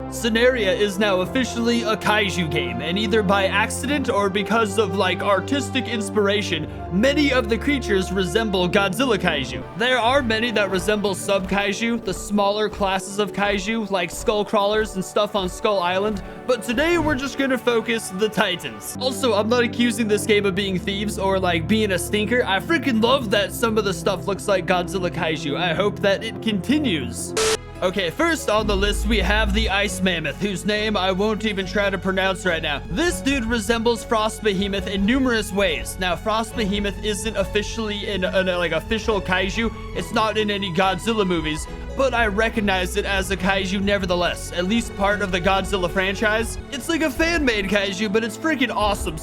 Sonaria is now officially a kaiju game, and either by accident or because of like artistic inspiration, many of the creatures resemble Godzilla kaiju. There are many that resemble sub-kaiju, the smaller classes of kaiju like skull crawlers and stuff on Skull Island, but today we're just gonna focus the titans. Also, I'm not accusing this game of being thieves or like being a stinker. I freaking love that some of the stuff looks like Godzilla kaiju. I hope that it continues. Okay, first on the list, we have the ice mammoth, whose name I won't even try to pronounce right now. This dude resembles Frost Behemoth in numerous ways. Now, Frost Behemoth isn't officially in like official kaiju. It's not in any Godzilla movies, but I recognize it as a kaiju nevertheless, at least part of the Godzilla franchise. It's like a fan-made kaiju, but it's freaking awesome.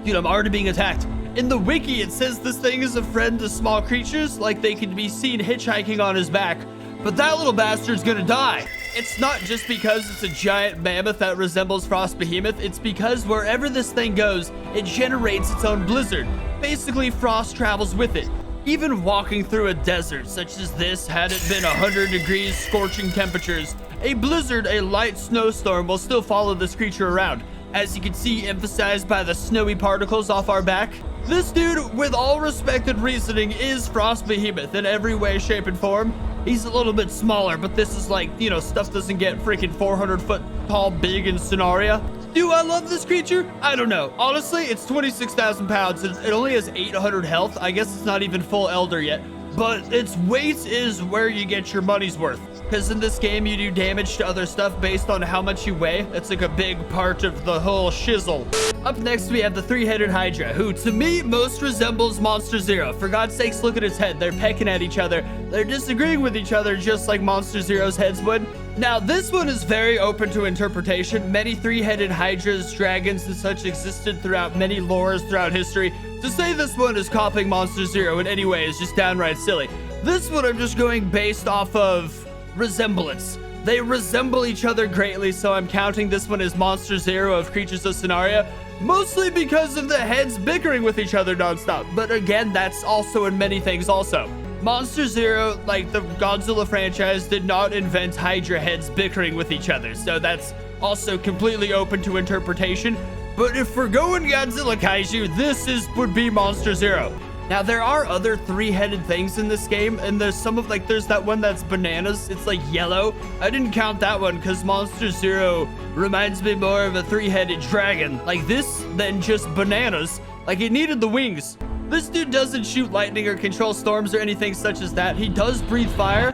Dude, I'm already being attacked. In the wiki, it says this thing is a friend to small creatures, like they can be seen hitchhiking on his back. But that little bastard's gonna die. It's not just because it's a giant mammoth that resembles Frost Behemoth, it's because wherever this thing goes, it generates its own blizzard. Basically, frost travels with it. Even walking through a desert such as this, had it been 100 degrees scorching temperatures, a blizzard, a light snowstorm, will still follow this creature around. As you can see, emphasized by the snowy particles off our back. This dude, with all respected reasoning, is Frost Behemoth in every way, shape, and form. He's a little bit smaller, but this is like, you know, stuff doesn't get freaking 400 foot tall big in Sonaria. Do I love this creature? I don't know. Honestly, it's 26,000 pounds. It only has 800 health. I guess it's not even full elder yet. But its weight is where you get your money's worth. Because in this game, you do damage to other stuff based on how much you weigh. That's like a big part of the whole shizzle. Up next, we have the three-headed hydra, who to me most resembles Monster Zero. For God's sakes, look at its head. They're pecking at each other. They're disagreeing with each other just like Monster Zero's heads would. Now, this one is very open to interpretation. Many three-headed hydras, dragons, and such existed throughout many lores throughout history. To say this one is copying Monster Zero in any way is just downright silly. This one I'm just going based off of resemblance. They resemble each other greatly, so I'm counting this one as Monster Zero of Creatures of Sonaria, mostly because of the heads bickering with each other nonstop. But again, that's also in many things also. Monster Zero, like the Godzilla franchise, did not invent Hydra heads bickering with each other, so that's also completely open to interpretation. But if we're going Godzilla Kaiju, this would be Monster Zero. Now, there are other three-headed things in this game, and there's there's that one that's bananas. It's like yellow. I didn't count that one because Monster Zero reminds me more of a three-headed dragon like this than just bananas. Like, it needed the wings. This dude doesn't shoot lightning or control storms or anything such as that. He does breathe fire,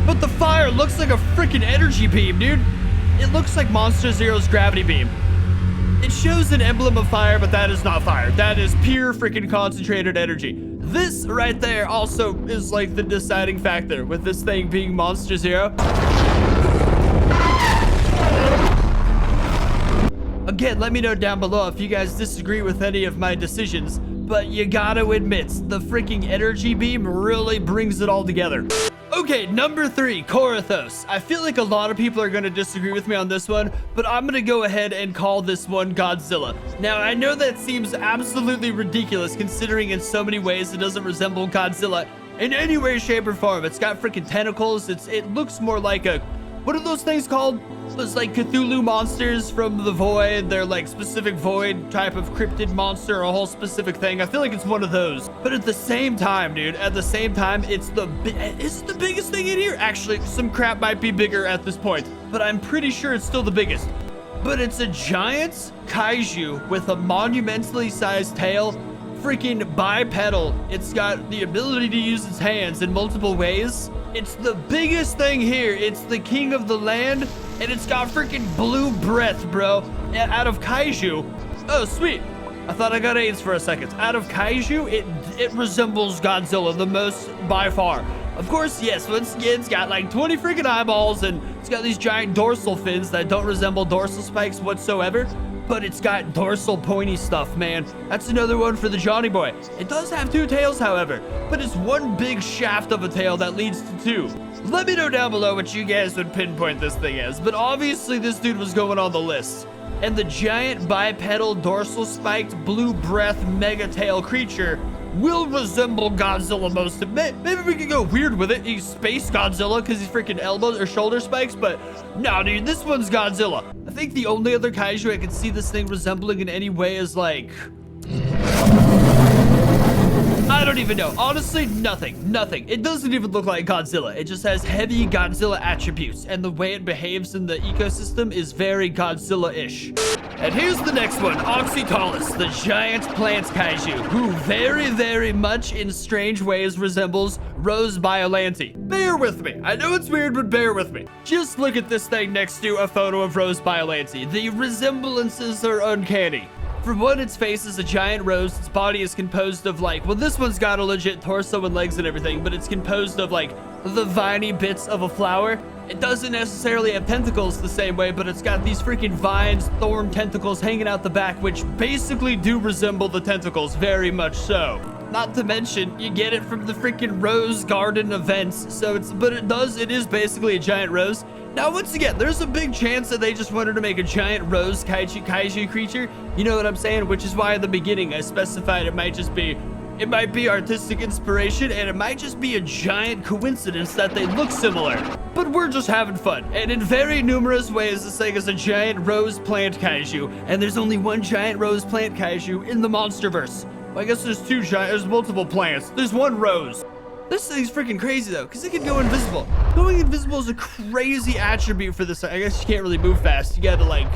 but the fire looks like a freaking energy beam, dude. It looks like Monster Zero's gravity beam. It shows an emblem of fire, but that is not fire. That is pure freaking concentrated energy. This right there also is like the deciding factor with this thing being Monster Zero. Again, let me know down below if you guys disagree with any of my decisions, but you gotta admit, the freaking energy beam really brings it all together. Okay, number 3, Coros. I feel like a lot of people are going to disagree with me on this one, but I'm going to go ahead and call this one Godzilla. Now, I know that seems absolutely ridiculous considering in so many ways it doesn't resemble Godzilla in any way, shape, or form. It's got freaking tentacles. It looks more like a... What are those things called? Those like Cthulhu monsters from the Void. They're like specific Void type of cryptid monster, a whole specific thing. I feel like it's one of those. But at the same time, dude, is it the biggest thing in here? Actually, some crap might be bigger at this point, but I'm pretty sure it's still the biggest. But it's a giant kaiju with a monumentally sized tail, freaking bipedal. It's got the ability to use its hands in multiple ways. It's the biggest thing here. It's the king of the land, and it's got freaking blue breath, bro. Out of kaiju. Oh, sweet. I thought I got AIDS for a second. Out of kaiju, it resembles Godzilla the most by far. Of course, yes, once again, it's got like 20 freaking eyeballs, and it's got these giant dorsal fins that don't resemble dorsal spikes whatsoever. But it's got dorsal pointy stuff, man. That's another one for the Johnny boy. It does have 2 tails, however, but it's one big shaft of a tail that leads to 2. Let me know down below what you guys would pinpoint this thing as, but obviously this dude was going on the list. And the giant bipedal dorsal spiked blue breath mega tail creature will resemble Godzilla most of it. Maybe we could go weird with it. He's Space Godzilla because he's freaking elbows or shoulder spikes, but no, dude, this one's Godzilla. I think the only other kaiju I could see this thing resembling in any way is like... I don't even know. Honestly, nothing. It doesn't even look like Godzilla. It just has heavy Godzilla attributes, and the way it behaves in the ecosystem is very Godzilla-ish. And here's the next one, Oxytalis, the giant plant kaiju, who very, very much in strange ways resembles Rose Biollante. Bear with me. I know it's weird, but bear with me. Just look at this thing next to a photo of Rose Biollante. The resemblances are uncanny. For one, its face is a giant rose. Its body is composed of like, well, this one's got a legit torso and legs and everything, but it's composed of like the viney bits of a flower. It doesn't necessarily have tentacles the same way, but it's got these freaking vines, thorn tentacles hanging out the back, which basically do resemble the tentacles very much so. Not to mention, you get it from the freaking rose garden events. So it is basically a giant rose. Now, once again, there's a big chance that they just wanted to make a giant rose kaiju creature. You know what I'm saying? Which is why in the beginning I specified it might be artistic inspiration, and it might just be a giant coincidence that they look similar. But we're just having fun. And in very numerous ways, this thing is a giant rose plant kaiju. And there's only one giant rose plant kaiju in the Monsterverse. Well, I guess there's multiple plants. There's one rose. This thing's freaking crazy though, because it can go invisible. Going invisible is a crazy attribute for this. I guess you can't really move fast. You gotta like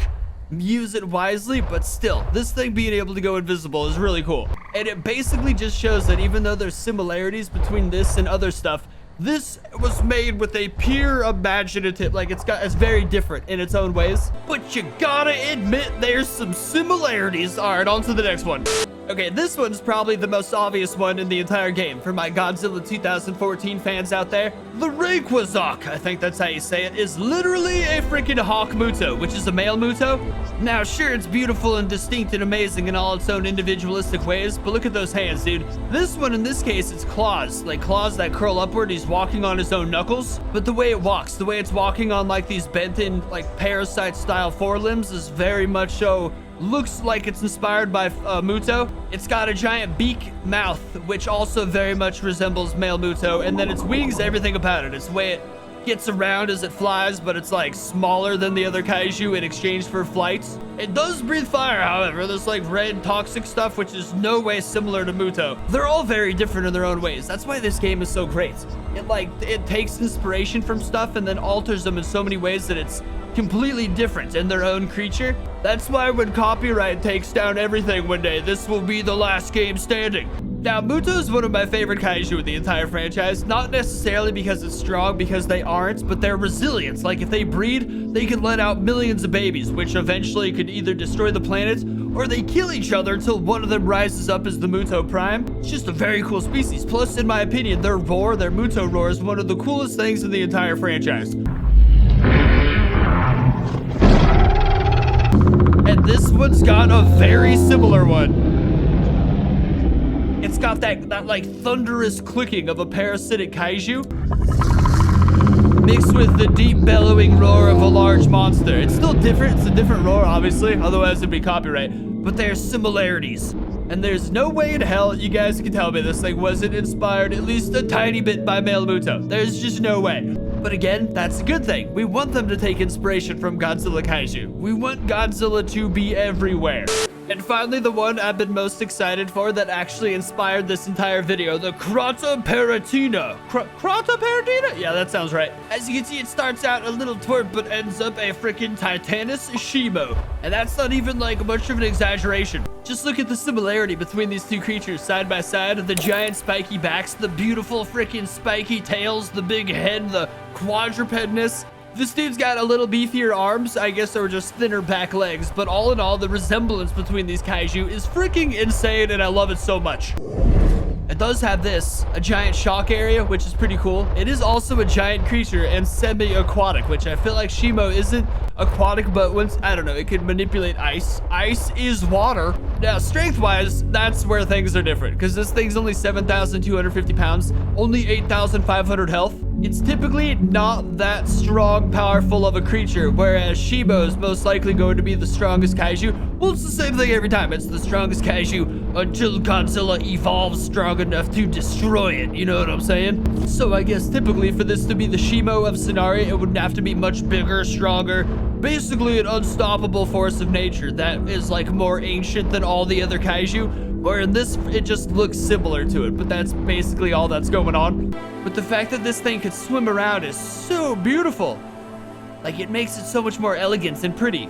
use it wisely, but still, this thing being able to go invisible is really cool. And it basically just shows that even though there's similarities between this and other stuff, this was made with a pure imaginative, like it's very different in its own ways. But you gotta admit there's some similarities. All right, on to the next one. Okay, this one's probably the most obvious one in the entire game for my Godzilla 2014 fans out there. The Rayquaza, I think that's how you say it, is literally a freaking hawk Muto, which is a male Muto. Now, sure, it's beautiful and distinct and amazing in all its own individualistic ways, but look at those hands, dude. This one, in this case, it's claws, like claws that curl upward. He's walking on his own knuckles, but the way it walks, the way it's walking on like these bent-in, like parasite-style forelimbs is very much so... looks like it's inspired by Muto. It's got a giant beak mouth, which also very much resembles male Muto, and then its wings, everything about it. It's the way it gets around as it flies, but it's like smaller than the other kaiju in exchange for flights. It does breathe fire, however. There's like red toxic stuff, which is no way similar to Muto. They're all very different in their own ways. That's why this game is so great. It takes inspiration from stuff and then alters them in so many ways that it's completely different in their own creature. That's why when copyright takes down everything one day, this will be the last game standing. Now, Muto is one of my favorite kaiju in the entire franchise, not necessarily because it's strong, because they aren't, but their resilience. Like, if they breed, they can let out millions of babies, which eventually could either destroy the planet, or they kill each other until one of them rises up as the Muto Prime. It's just a very cool species. Plus, in my opinion, their Muto roar, is one of the coolest things in the entire franchise. And this one's got a very similar one. It's got that like thunderous clicking of a parasitic kaiju mixed with the deep bellowing roar of a large monster. It's still different. It's a different roar, obviously, otherwise it'd be copyright. But there's similarities. And there's no way in hell you guys can tell me this thing wasn't inspired at least a tiny bit by male Muto. There's just no way. But again, that's a good thing. We want them to take inspiration from Godzilla Kaiju. We want Godzilla to be everywhere. And finally, the one I've been most excited for that actually inspired this entire video, the Crata Paratina. Crata Paratina? Yeah, that sounds right. As you can see, it starts out a little twerp, but ends up a freaking Titanus Shimo. And that's not even like much of an exaggeration. Just look at the similarity between these two creatures side by side. The giant spiky backs, the beautiful freaking spiky tails, the big head, the quadrupedness. This dude's got a little beefier arms, I guess, or just thinner back legs, but all in all, the resemblance between these kaiju is freaking insane, and I love it so much. It does have this, a giant shock area, which is pretty cool. It is also a giant creature and semi-aquatic, which I feel like Shimo isn't aquatic, but I don't know, it could manipulate ice. Ice is water. Now, strength-wise, that's where things are different, because this thing's only 7,250 pounds, only 8,500 health. It's typically not that strong, powerful of a creature, whereas Shimo is most likely going to be the strongest kaiju. Well, it's the same thing every time. It's the strongest kaiju until Godzilla evolves strong enough to destroy it, you know what I'm saying? So I guess typically for this to be the shimo of Sonaria, it would have to be much bigger, stronger, basically an unstoppable force of nature that is like more ancient than all the other kaiju, where in this, it just looks similar to it, but that's basically all that's going on. But the fact that this thing could swim around is so beautiful. Like, it makes it so much more elegant and pretty.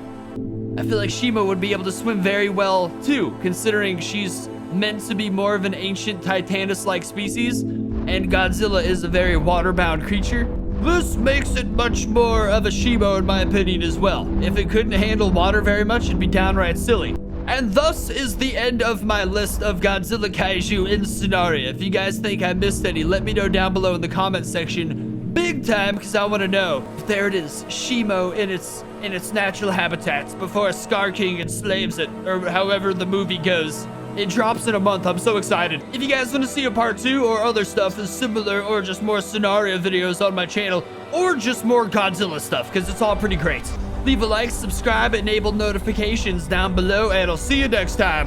I feel like Shimo would be able to swim very well too, considering she's meant to be more of an ancient Titanus-like species, and Godzilla is a very water-bound creature. This makes it much more of a Shimo in my opinion as well. If it couldn't handle water very much, it'd be downright silly. And thus is the end of my list of Godzilla Kaiju in Sonaria. If you guys think I missed any, let me know down below in the comment section. Big time, because I want to know. There it is, Shimo in its natural habitats before Scar King enslaves it, or however the movie goes. It drops in a month. I'm so excited. If you guys want to see a part 2 or other stuff is similar, or just more Sonaria videos on my channel, or just more Godzilla stuff, because it's all pretty great, leave a like, subscribe, enable notifications down below, and I'll see you next time.